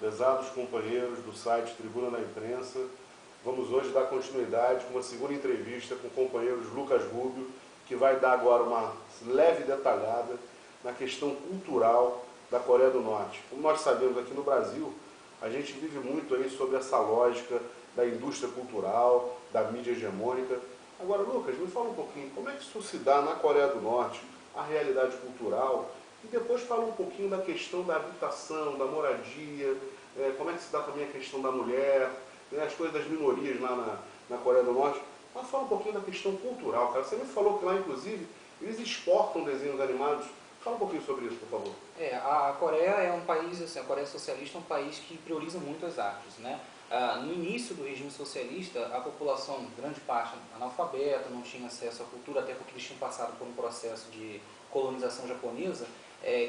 Pesados companheiros do site Tribuna da Imprensa, vamos hoje dar continuidade com uma segunda entrevista com o companheiro Lucas Rubio, que vai dar agora uma leve detalhada na questão cultural da Coreia do Norte. Como nós sabemos, aqui no Brasil, a gente vive muito aí sobre essa lógica da indústria cultural, da mídia hegemônica. Agora, Lucas, me fala um pouquinho, como é que isso se dá na Coreia do Norte, a realidade cultural, e depois fala um pouquinho da questão da habitação, da moradia, como é que se dá também a questão da mulher, as coisas das minorias lá na Coreia do Norte. Mas fala um pouquinho da questão cultural, cara. Você me falou que lá, inclusive, eles exportam desenhos animados. Fala um pouquinho sobre isso, por favor. A Coreia é um país, assim, a Coreia socialista é um país que prioriza muito as artes, né? No início do regime socialista, a população, grande parte analfabeta, não tinha acesso à cultura, até porque eles tinham passado por um processo de colonização japonesa,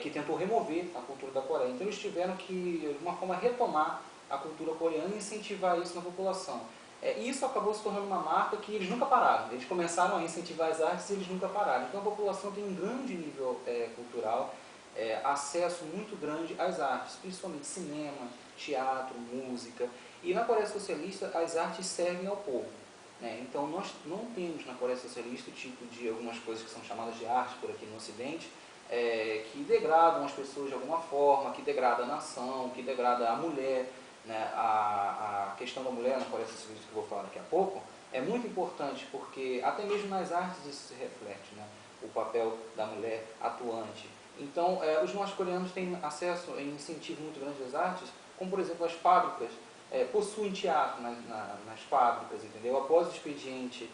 que tentou remover a cultura da Coreia. Então eles tiveram que, de alguma forma, retomar a cultura coreana e incentivar isso na população. E isso acabou se tornando uma marca que eles nunca pararam. Eles começaram a incentivar as artes e eles nunca pararam. Então a população tem um grande nível cultural, acesso muito grande às artes, principalmente cinema, teatro, música. E na Coreia Socialista as artes servem ao povo. Então nós não temos na Coreia Socialista o tipo de algumas coisas que são chamadas de arte por aqui no Ocidente, que degradam as pessoas de alguma forma, que degrada a nação, que degrada a mulher. A questão da mulher na Coreia Socialista, que eu vou falar daqui a pouco, é muito importante porque até mesmo nas artes isso se reflete, o papel da mulher atuante. Então, os norte-coreanos têm acesso e incentivo muito grande às artes, como por exemplo as fábricas possuem teatro nas fábricas, entendeu? Após o expediente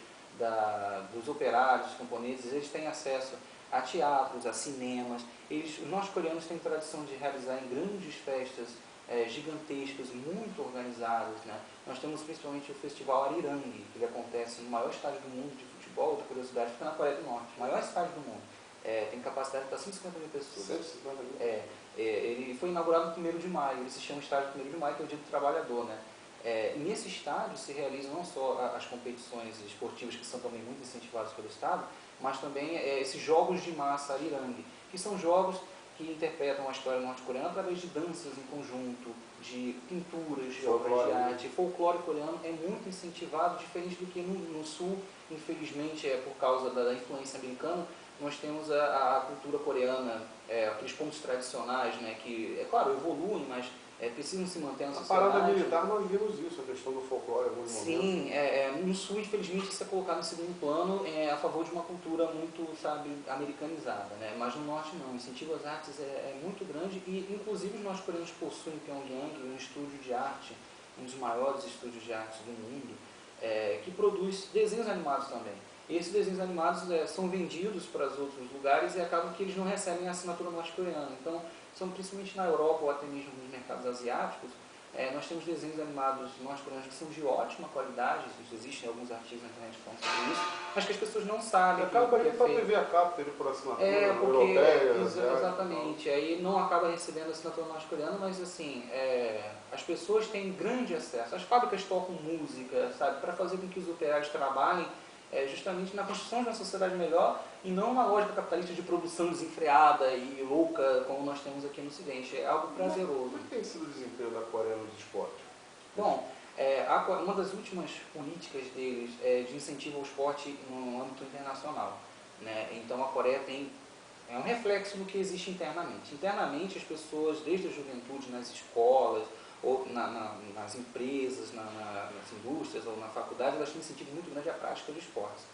dos operários, dos camponeses, eles têm acesso a teatros, a cinemas. Os norte-coreanos têm tradição de realizar em grandes festas gigantescas, muito organizadas. Nós temos principalmente o Festival Arirang, que ele acontece no maior estádio do mundo de futebol, da curiosidade, fica na Coreia do Norte, o maior estádio do mundo. Tem capacidade para 150 mil pessoas. 150 mil? Ele foi inaugurado no 1º de maio, ele se chama Estádio 1º de Maio, que é o Dia do Trabalhador. Nesse estádio se realizam não só as competições esportivas, que são também muito incentivadas pelo Estado, mas também esses jogos de massa Arirang, que são jogos que interpretam a história norte-coreana através de danças em conjunto, de pinturas, de obras de arte. Folclore coreano é muito incentivado, diferente do que no sul, infelizmente, por causa da influência americana. Nós temos a cultura coreana, aqueles pontos tradicionais, que, é claro, evoluem, mas precisam se manter na sociedade. Na parada militar nós vimos isso, a questão do folclore em alguns momentos. Sim, no sul, infelizmente, isso é colocado em segundo plano, a favor de uma cultura muito, americanizada, mas no norte não. O incentivo às artes é muito grande e, inclusive, os norte-coreanos possuem em Pyongyang um estúdio de arte, um dos maiores estúdios de arte do mundo, que produz desenhos animados também. E esses desenhos animados são vendidos para os outros lugares e acabam que eles não recebem a assinatura norte-coreana. Então, são principalmente na Europa ou até mesmo nos mercados asiáticos, nós temos desenhos animados norte-coreanos que são de ótima qualidade, existem alguns artigos na internet que falam sobre isso, mas que as pessoas não sabem. Acaba que para TV a cabo, TV por assinatura, europeia. Exatamente, aí não acaba recebendo a assinatura norte-coreana, mas assim, as pessoas têm grande acesso, as fábricas tocam música, para fazer com que os operários trabalhem justamente na construção de uma sociedade melhor e não na lógica capitalista de produção desenfreada e louca como nós temos aqui no Ocidente. É algo prazeroso. Como tem sido o desempenho da Coreia nos esportes? Bom, uma das últimas políticas deles é de incentivo ao esporte no âmbito internacional. Então a Coreia é um reflexo do que existe internamente. Internamente as pessoas, desde a juventude, nas escolas, ou nas empresas, nas indústrias ou na faculdade, elas têm incentivo muito grande à prática de esportes.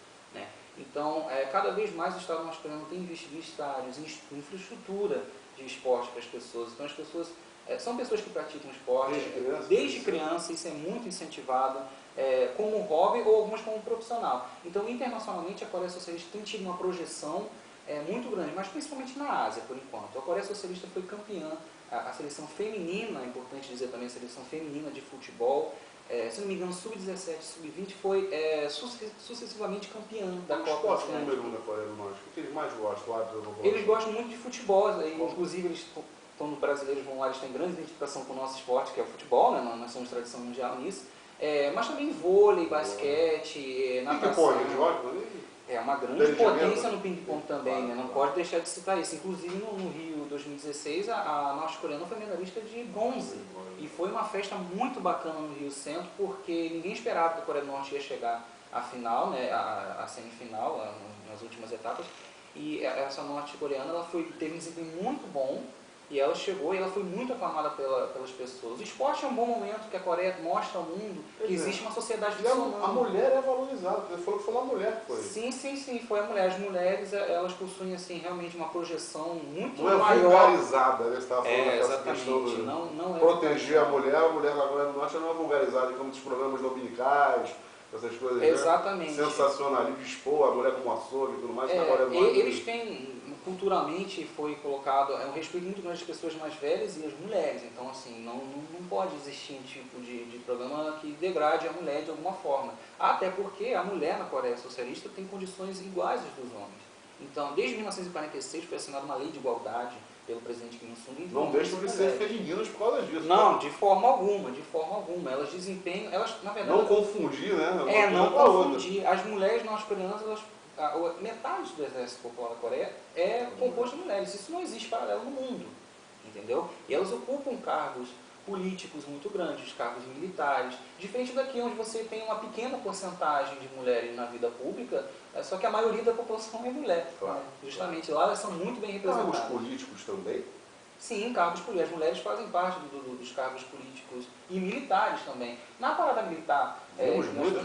Então, cada vez mais o Estado norte-coreano tem investido em estádios, em infraestrutura de esporte para as pessoas. Então, as pessoas são pessoas que praticam esporte desde criança, isso é muito incentivado, como hobby ou algumas como profissional. Então, internacionalmente, a Coreia Socialista tem tido uma projeção muito grande, mas principalmente na Ásia, por enquanto. A Coreia Socialista foi campeã, a seleção feminina, é importante dizer também, a seleção feminina de futebol, se não me engano, sub-17, sub-20, foi sucessivamente campeã da Copa. Qual é o esporte número 1 da Coreia do Norte? O que eles mais gostam? Eles gostam muito de futebol, inclusive eles, quando brasileiros vão lá, eles têm grande identificação com o nosso esporte, que é o futebol, nós somos tradição mundial nisso, mas também vôlei, basquete, natação. Eles gostam? É uma grande potência no ping-pong também, né? Não pode deixar de citar isso. Inclusive no Rio 2016, a norte-coreana foi medalhista de bronze. E foi uma festa muito bacana no Rio Centro, porque ninguém esperava que a Coreia do Norte ia chegar à final, né? A semifinal, nas últimas etapas. E essa norte-coreana ela teve um desempenho muito bom. E ela chegou e ela foi muito aclamada pelas pessoas. O esporte é um bom momento que a Coreia mostra ao mundo que existe uma sociedade funcionando. A mulher é valorizada, você falou que foi uma mulher que foi. Sim, foi a mulher. As mulheres, elas possuem assim, realmente uma projeção muito maior. Não é vulgarizada, né? Você estava falando dessa questão de não é proteger a mulher da Coreia do Norte não é vulgarizada, como dos programas dominicais, essas coisas. Exatamente. Né? Sensacionalismo, expor a mulher como açougue e tudo mais, que a Coreia do Norte. Eles têm, culturalmente foi colocado, um respeito muito grande às pessoas mais velhas e às mulheres. Então, assim, não pode existir um tipo de programa que degrade a mulher de alguma forma. Até porque a mulher na Coreia Socialista tem condições iguais às dos homens. Então, desde 1946 foi assinada uma lei de igualdade pelo presidente Kim Il-sung. Não deixam de ser femininas por causa disso. Não, de forma alguma. Elas desempenham, na verdade... Não confundir, né? Não confundir. As mulheres norte-coreanas, metade do exército popular da Coreia é composto de mulheres. Isso não existe paralelo no mundo, entendeu? E elas ocupam cargos políticos muito grandes, cargos militares, diferente daqui onde você tem uma pequena porcentagem de mulheres na vida pública, só que a maioria da população é mulher. Claro, justamente lá elas são muito bem representadas. Cargos políticos também? Sim, cargos políticos. As mulheres fazem parte dos cargos políticos e militares também. Na parada militar,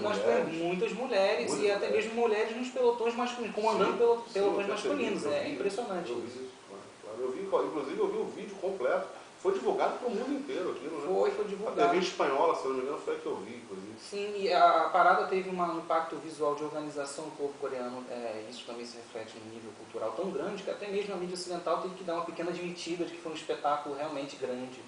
nós temos muitas mulheres e até mesmo mulheres nos pelotões masculinos, comandando pelotões masculinos. É impressionante isso. Inclusive eu vi o vídeo completo. Foi divulgado para o mundo inteiro aquilo, né? Foi divulgado. A TV espanhola, se não me engano, foi a que eu vi, inclusive. Sim, e a parada teve um impacto visual de organização do povo coreano. Isso também se reflete num nível cultural tão grande que até mesmo a mídia ocidental teve que dar uma pequena admitida de que foi um espetáculo realmente grande.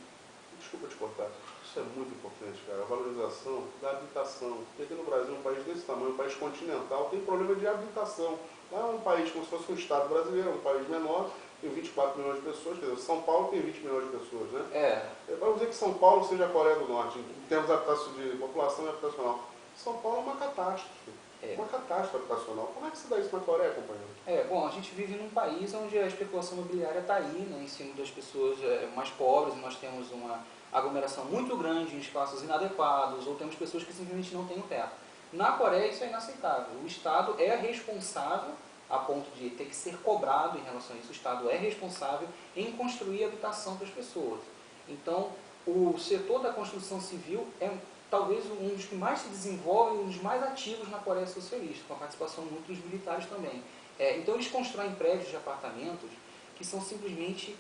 Desculpa te cortar. Isso é muito importante, cara. A valorização da habitação. Porque aqui no Brasil, um país desse tamanho, um país continental, tem problema de habitação. Lá é um país como se fosse um estado brasileiro, um país menor, tem 24 milhões de pessoas, quer dizer, São Paulo tem 20 milhões de pessoas, né? Vamos dizer que São Paulo seja a Coreia do Norte, em termos de população habitacional. São Paulo é uma catástrofe. Uma catástrofe habitacional. Como é que se dá isso na Coreia, companheiro? Bom, a gente vive num país onde a especulação imobiliária está aí, né, em cima das pessoas mais pobres, nós temos uma aglomeração muito grande em espaços inadequados, ou temos pessoas que simplesmente não têm o teto. Na Coreia isso é inaceitável. O Estado é responsável, a ponto de ter que ser cobrado em relação a isso, o Estado é responsável em construir habitação para as pessoas. Então, o setor da construção civil é talvez um dos que mais se desenvolve, um dos mais ativos na Coreia Socialista, com a participação muito dos militares também. Então, eles constroem prédios de apartamentos que são simplesmente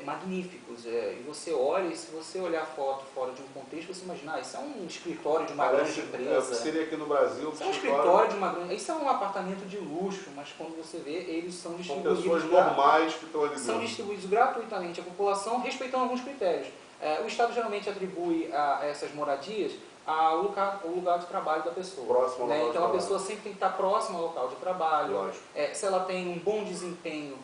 magníficos. E você olha, e se você olhar a foto fora de um contexto, você imagina, isso é um escritório de uma grande empresa. Seria aqui no Brasil. Isso é um escritório de uma grande... Isso é um apartamento de luxo, mas quando você vê, eles são distribuídos... São pessoas normais que estão ali dentro. São distribuídos gratuitamente à população, respeitando alguns critérios. O Estado geralmente atribui a essas moradias ao lugar de trabalho da pessoa. Próximo ao local de então a pessoa sempre tem que estar próxima ao local de trabalho. Lógico. Se ela tem um bom desempenho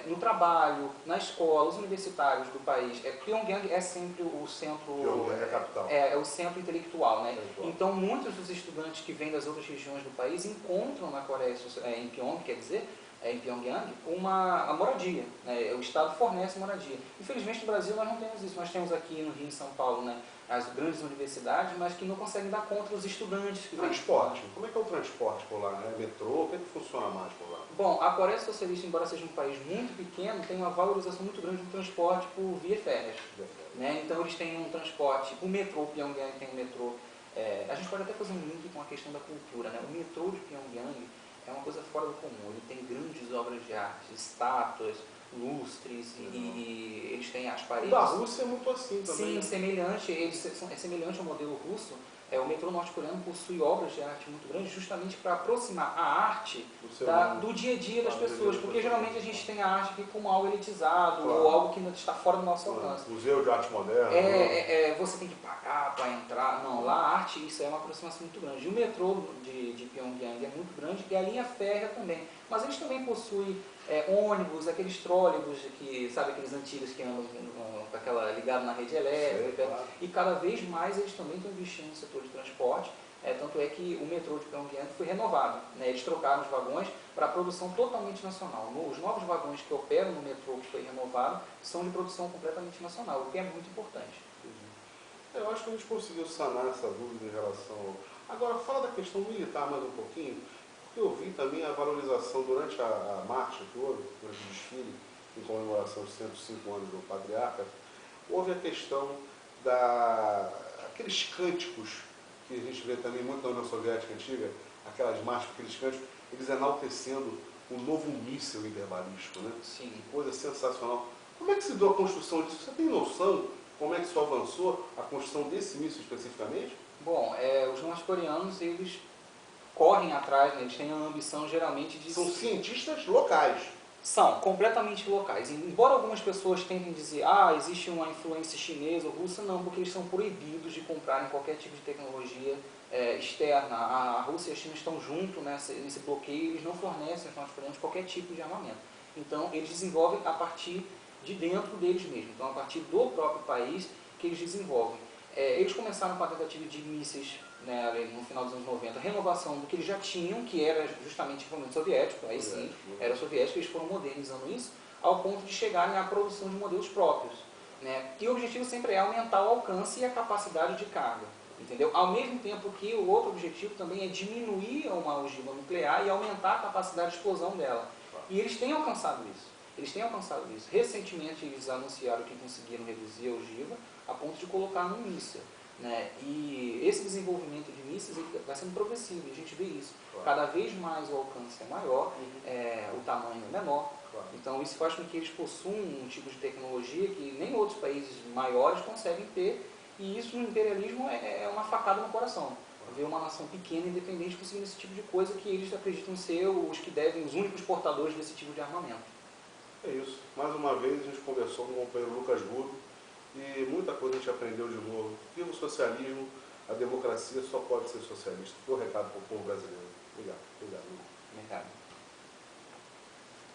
no trabalho, na escola, os universitários do país. Pyongyang é sempre o centro... Pyongyang é a capital. É o centro intelectual, né? Então muitos dos estudantes que vêm das outras regiões do país encontram na Coreia, em Pyongyang, quer dizer, em Pyongyang, uma moradia, né? O Estado fornece moradia. Infelizmente no Brasil nós não temos isso. Nós temos aqui no Rio e São Paulo, né, as grandes universidades, mas que não conseguem dar conta dos estudantes que vêm. Transporte. Como é que é o transporte por lá? É metrô? O que é que funciona mais por lá? Bom, a Coreia Socialista, embora seja um país muito pequeno, tem uma valorização muito grande do transporte por via férreas. Né? Então eles têm um transporte, o metrô, Pyongyang tem um metrô. A gente pode até fazer um link com a questão da cultura, né? O metrô de Pyongyang é uma coisa fora do comum. Ele tem grandes obras de arte, estátuas, lustres, e eles têm as paredes... Da Rússia é muito assim também. Sim, semelhante. É semelhante ao modelo russo. O metrô norte-coreano possui obras de arte muito grandes justamente para aproximar a arte do dia a dia das pessoas, porque geralmente a gente tem a arte aqui como algo elitizado, ou algo que está fora do nosso alcance. Museu de arte moderna. Você tem que pagar para entrar. Não, lá a arte, isso é uma aproximação muito grande. E o metrô de Pyongyang é muito grande, e a linha férrea também. Mas eles também possuem ônibus, aqueles trólebus, que, sabe, aqueles antigos que andam com aquela ligado na rede elétrica. Sei, claro. E cada vez mais eles também estão investindo no setor de transporte. Tanto é que o metrô de Pyongyang foi renovado, né? Eles trocaram os vagões para produção totalmente nacional. Os novos vagões que operam no metrô que foi renovado são de produção completamente nacional, o que é muito importante. Eu acho que a gente conseguiu sanar essa dúvida em relação... Agora, fala da questão militar mais um pouquinho, porque eu vi também a valorização durante a marcha que houve, durante o desfile, em comemoração dos 105 anos do Patriarca, houve a questão aqueles cânticos que a gente vê também muito na União Soviética Antiga, aquelas marchas, aqueles cânticos, eles enaltecendo um novo míssil interbalístico, né? Sim. Coisa sensacional. Como é que se deu a construção disso? Você tem noção como é que isso avançou, a construção desse míssil especificamente? Bom, os norte-coreanos, eles correm atrás, né? Eles têm a ambição geralmente de... São cientistas locais. São completamente locais. Embora algumas pessoas tentem dizer, existe uma influência chinesa ou russa, não, porque eles são proibidos de comprarem qualquer tipo de tecnologia externa. A Rússia e a China estão juntos nesse bloqueio, eles não fornecem aos norte-coreanos qualquer tipo de armamento. Então, eles desenvolvem a partir de dentro deles mesmos, então a partir do próprio país que eles desenvolvem. Eles começaram com a tentativa de mísseis, né, no final dos anos 90, renovação do que eles já tinham, que era justamente equipamento soviético, aí sim, era soviético, eles foram modernizando isso, ao ponto de chegarem à produção de modelos próprios. Né? E o objetivo sempre é aumentar o alcance e a capacidade de carga. Entendeu? Ao mesmo tempo que o outro objetivo também é diminuir uma ogiva nuclear e aumentar a capacidade de explosão dela. E eles têm alcançado isso. Recentemente eles anunciaram que conseguiram reduzir a ogiva a ponto de colocar num míssil. Né? E esse desenvolvimento de mísseis vai sendo progressivo, e a gente vê isso. Cada vez mais o alcance é maior, o tamanho é menor. Então isso faz com que eles possuam um tipo de tecnologia que nem outros países maiores conseguem ter, e isso no imperialismo é uma facada no coração. Ver uma nação pequena e independente conseguindo esse tipo de coisa que eles acreditam ser os únicos portadores desse tipo de armamento. É isso. Mais uma vez a gente conversou com o companheiro Lucas Rubio e muita coisa a gente aprendeu de novo. Viva o socialismo, a democracia só pode ser socialista. Foi o recado para o povo brasileiro. Obrigado. Obrigado.